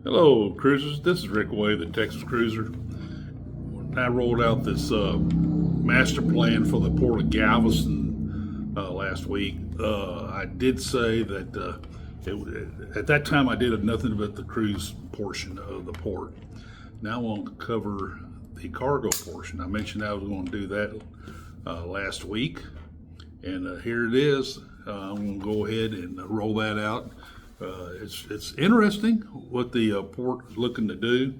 Hello, cruisers. This is Rick Way, the Texas Cruiser. I rolled out this master plan for the port of Galveston last week. I did say that at that time I did nothing but the cruise portion of the port. Now I want to cover the cargo portion. I mentioned I was going to do that last week, and here it is. I'm going to go ahead and roll that out. It's interesting what the port is looking to do,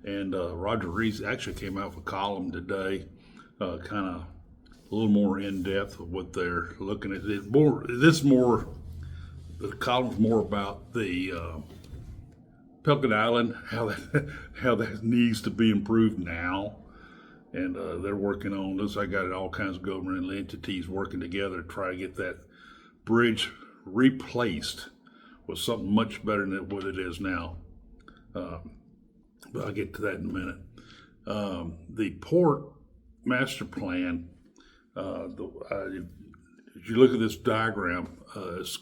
and Roger Rees actually came out with a column today, kind of a little more in depth of what they're looking at. The column's more about the Pelican Island, how that needs to be improved now, and they're working on this. I got all kinds of governmental entities working together to try to get that bridge replaced with something much better than what it is now. But I'll get to that in a minute. The port master plan, if you look at this diagram, I was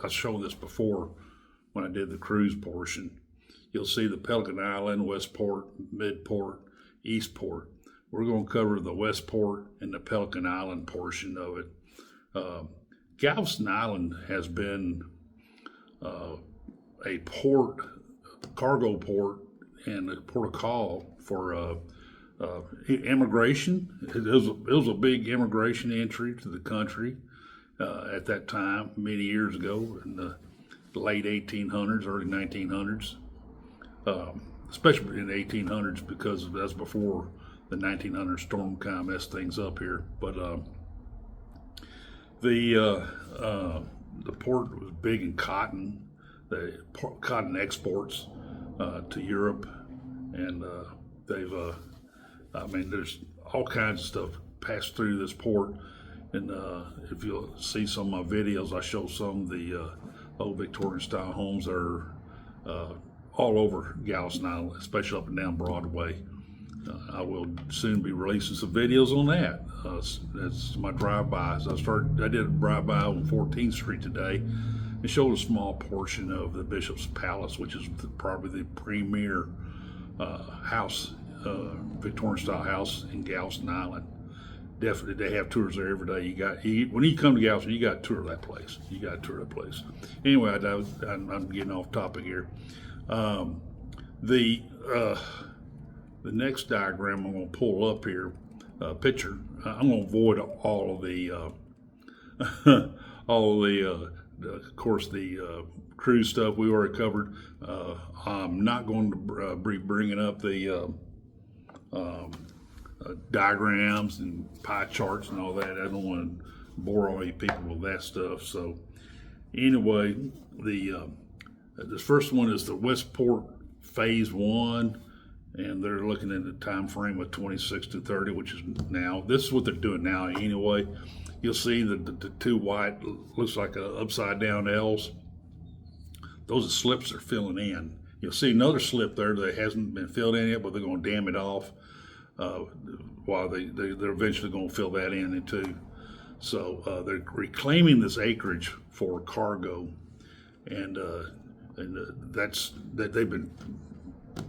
showing this before when I did the cruise portion. You'll see the Pelican Island, West Port, Mid Port, East Port. We're going to cover the West Port and the Pelican Island portion of it. Galveston Island has been a port, cargo port, and a port of call for immigration. It was a big immigration entry to the country at that time, many years ago, in the late 1800s, early 1900s, especially in the 1800s, because that's before the 1900 storm kind of messed things up here. But the port was big in cotton, the cotton exports to Europe, and there's all kinds of stuff passed through this port. And if you'll see some of my videos, I show some of the old Victorian style homes that are all over Galveston Island, especially up and down Broadway. I will soon be releasing some videos on that. That's my drive-bys. I did a drive-by on 14th Street today and showed a small portion of the Bishop's Palace, which is probably the premier house, Victorian-style house in Galveston Island. Definitely, they have tours there every day. When you come to Galveston, you got to tour that place. Anyway, I'm getting off topic here. The next diagram I'm going to pull up here, picture. I'm going to avoid all of of course, the cruise stuff we already covered. I'm not going to be bringing up the diagrams and pie charts and all that. I don't want to bore all you people with that stuff. So anyway, this first one is the Westport Phase 1. And they're looking at the time frame of 26 to 30, which is now. This is what they're doing now anyway. You'll see that the two white, looks like upside down L's. Those are slips they're filling in. You'll see another slip there that hasn't been filled in yet, but they're going to dam it off while they're eventually going to fill that in too. So they're reclaiming this acreage for cargo, and that's that they've been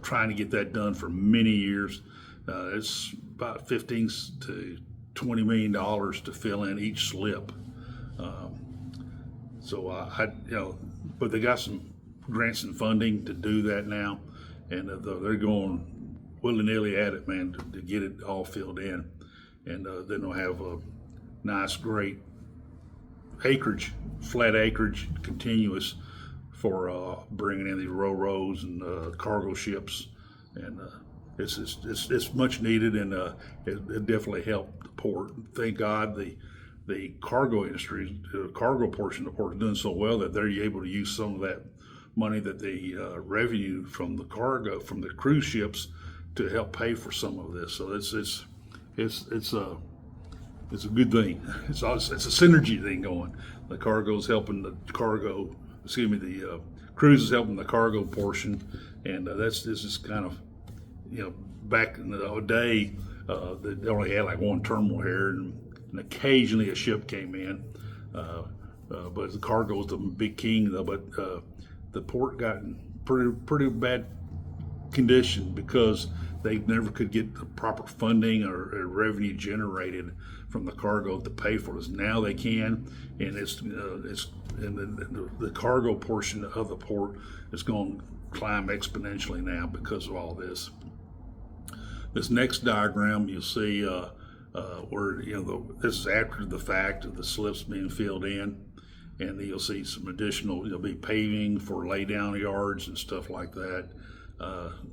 trying to get that done for many years. It's about $15 to $20 million to fill in each slip. But they got some grants and funding to do that now, and they're going willy-nilly at it, man, to get it all filled in. And then they'll have a nice, great acreage, flat acreage, continuous, for bringing in these ro-ros and cargo ships, and it's much needed, and it definitely helped the port. Thank God the cargo industry, the cargo portion of the port, is doing so well that they're able to use some of that money that the revenue from the cargo from the cruise ships to help pay for some of this. So it's a good thing. It's a synergy thing going. The cargo's helping the cruise is helping the cargo portion, and this is kind of, back in the day, they only had like one terminal here, and occasionally a ship came in, but the cargo was the big king, though. But the port got pretty bad condition because they never could get the proper funding or revenue generated from the cargo to pay for this. Now they can, and it's and the cargo portion of the port is going to climb exponentially now because of all this. This next diagram, you'll see where this is after the fact of the slips being filled in, and you'll see some additional. There'll be paving for laydown yards and stuff like that.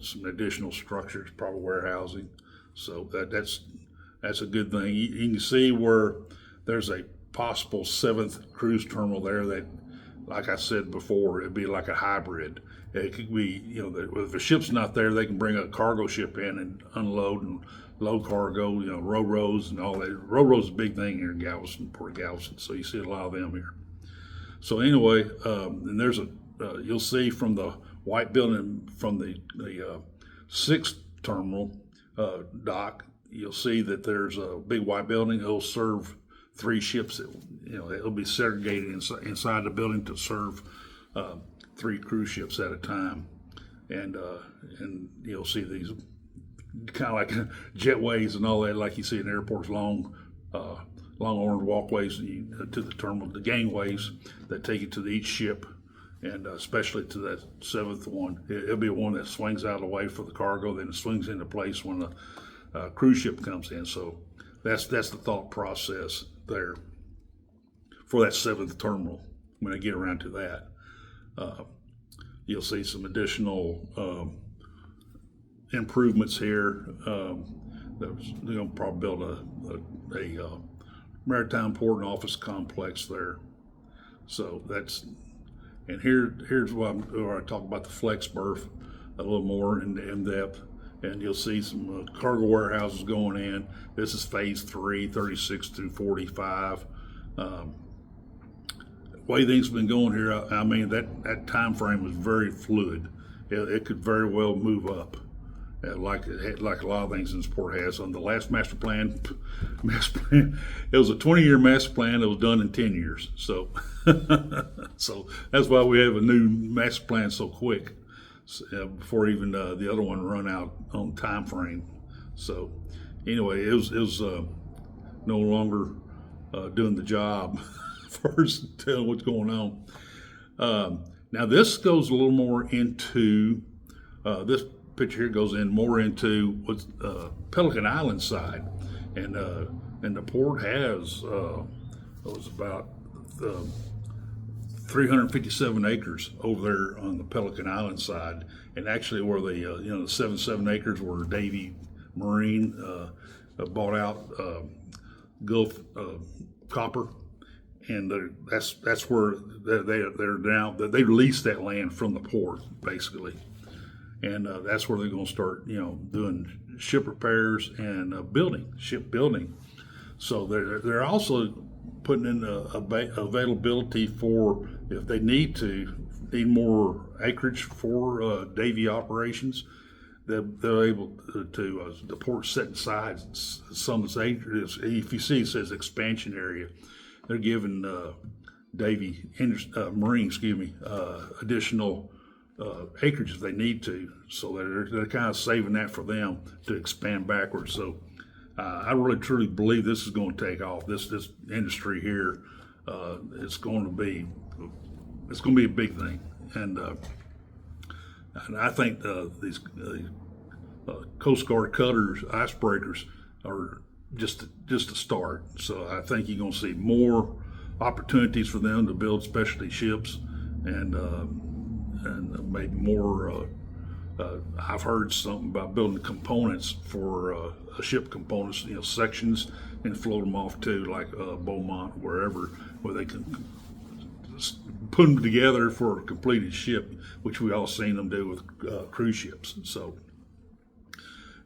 Some additional structures, probably warehousing. So that's a good thing. You can see where there's a possible 7th cruise terminal there that, like I said before, it'd be like a hybrid. It could be, if a ship's not there, they can bring a cargo ship in and unload and load cargo, ro-ros and all that. Ro-ros is a big thing here in Galveston, Port of Galveston, so you see a lot of them here. So anyway, and there's you'll see from the white building from the 6th terminal dock, you'll see that there's a big white building. It'll serve 3 ships. It'll be segregated inside the building to serve 3 cruise ships at a time, and you'll see these kind of like jetways and all that, like you see in airports, long orange walkways to the terminal, the gangways that take you to each ship, and especially to that 7th one. It'll be one that swings out of the way for the cargo, then it swings into place when the cruise ship comes in. So that's the thought process there for that 7th terminal when I get around to that. You'll see some additional improvements here. They'll probably build a maritime port and office complex there. So that's, and here's where I talk about the flex berth a little more in depth. And you'll see some cargo warehouses going in. This is phase 3, 36 through 45. Way things have been going here, I mean, that time frame was very fluid. It could very well move up, like a lot of things in this port has. On the last master plan, it was a 20-year master plan that was done in 10 years. So, so that's why we have a new master plan so quick, before even the other one run out on time frame. So, anyway, it was no longer doing the job. First, tell what's going on. Now this goes a little more into this picture here goes in more into what's Pelican Island side, and the port has it was about 357 acres over there on the Pelican Island side, and actually where the 77 acres where Davy Marine bought out Gulf Copper. And that's where they're now. They released that land from the port basically, and that's where they're going to start, doing ship repairs and ship building. So they're also putting in availability for if they need more acreage for Davy operations. They're able to the port setting aside some of this acreage. If you see, it says expansion area. They're giving Davy Marine, additional acreage if they need to. So they're kind of saving that for them to expand backwards. So I really truly believe this is going to take off. This industry here, it's going to be a big thing, and I think these Coast Guard cutters, icebreakers, are just a start. So I think you're going to see more opportunities for them to build specialty ships, and maybe more. I've heard something about building components for ship components, sections, and float them off to like Beaumont, wherever, where they can put them together for a completed ship, which we all seen them do with cruise ships. So,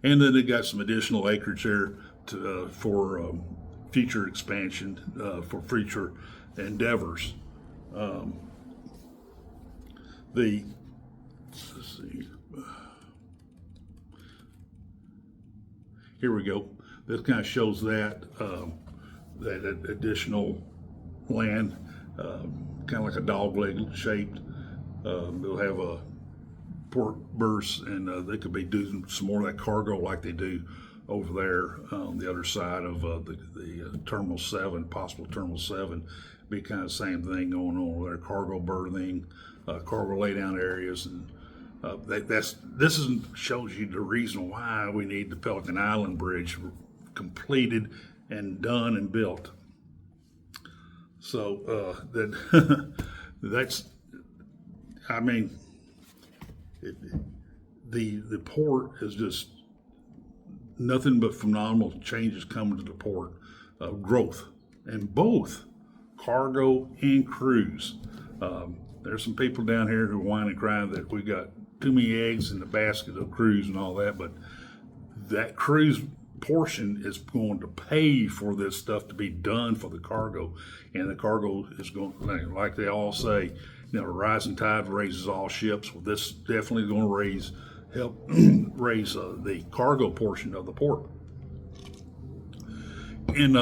and then they got some additional acreage there for future expansion, for future endeavors. Let's see. Here we go. This kind of shows that additional land, kind of like a dog leg shaped. They'll have port berths, and they could be doing some more of that cargo like they do over there on the other side of the Terminal 7, possible Terminal 7. Be kind of the same thing going on over there, cargo berthing, cargo laydown areas, and this shows you the reason why we need the Pelican Island Bridge completed and done and built. So that's, I mean, the port is just nothing but phenomenal changes coming to the port, growth, and both cargo and cruise. There's some people down here who whine and cry that we got too many eggs in the basket of cruise and all that, but that cruise portion is going to pay for this stuff to be done for the cargo, and the cargo is going, like they all say, you know, a rising tide raises all ships. Well, this definitely going to help raise the cargo portion of the port. In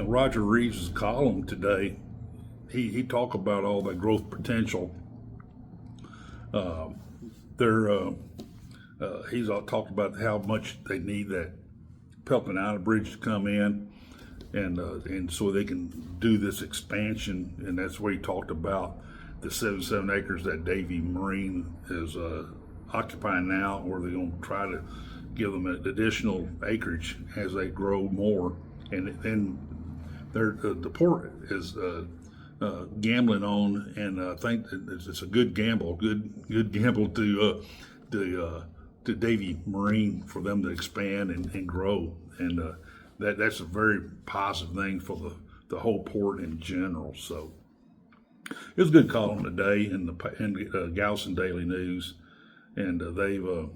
Roger Reeves' column today, he talked about all the growth potential. He's all talked about how much they need that Pelican Island Bridge to come in, and so they can do this expansion. And that's where he talked about the 77 acres that Davie Marine is occupying now, where they're going to try to give them additional acreage as they grow more. And then the port is gambling on, and I think that it's a good gamble, good gamble to Davie Marine for them to expand and grow, and that's a very positive thing for the whole port in general. So it was a good column today in the Galveston Daily News, and the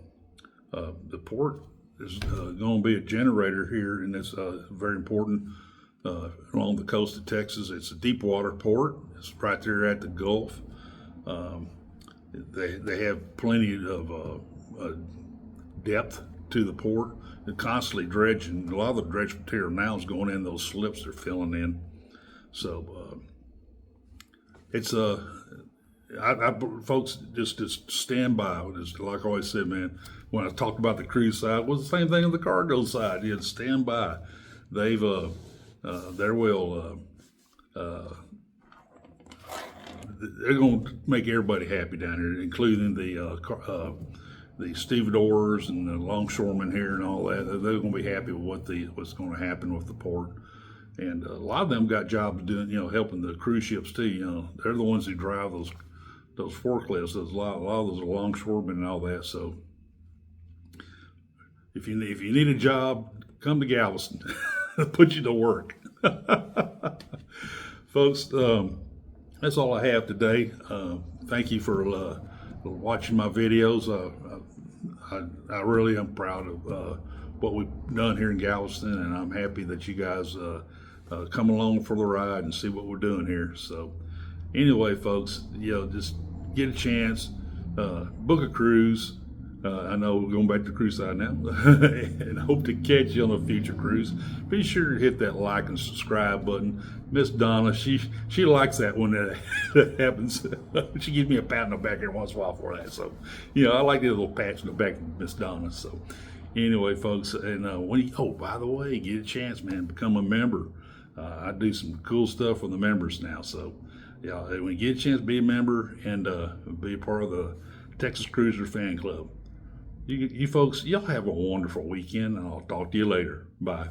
port is going to be a generator here, and it's very important along the coast of Texas. It's a deep water port. It's right there at the Gulf. They have plenty of depth to the port. They're constantly dredging. A lot of the dredge material now is going in those slips they're filling in. So it's folks, just stand by. Just like I always said, man, when I talked about the cruise side, it was the same thing on the cargo side. You had to stand by. They've they're going to make everybody happy down here, including the stevedores and the longshoremen here and all that. They're going to be happy with what's going to happen with the port. And a lot of them got jobs doing, helping the cruise ships too. They're the ones who drive those forklifts. A lot of those are longshoremen and all that. So if you need a job, come to Galveston. Put you to work. Folks, that's all I have today. Thank you for watching my videos. I really am proud of what we've done here in Galveston, and I'm happy that you guys come along for the ride and see what we're doing here. So anyway, folks, just get a chance, book a cruise. I know we're going back to the cruise side now, and hope to catch you on a future cruise. Be sure to hit that like and subscribe button. Miss Donna, she likes that when that happens. She gives me a pat on the back every once in a while for that. So, I like the little pats on the back of Miss Donna. So, anyway, folks, and by the way, get a chance, man, become a member. I do some cool stuff for the members now. So, when you get a chance, be a member and be a part of the Texas Cruiser Fan Club. You folks, y'all have a wonderful weekend, and I'll talk to you later. Bye.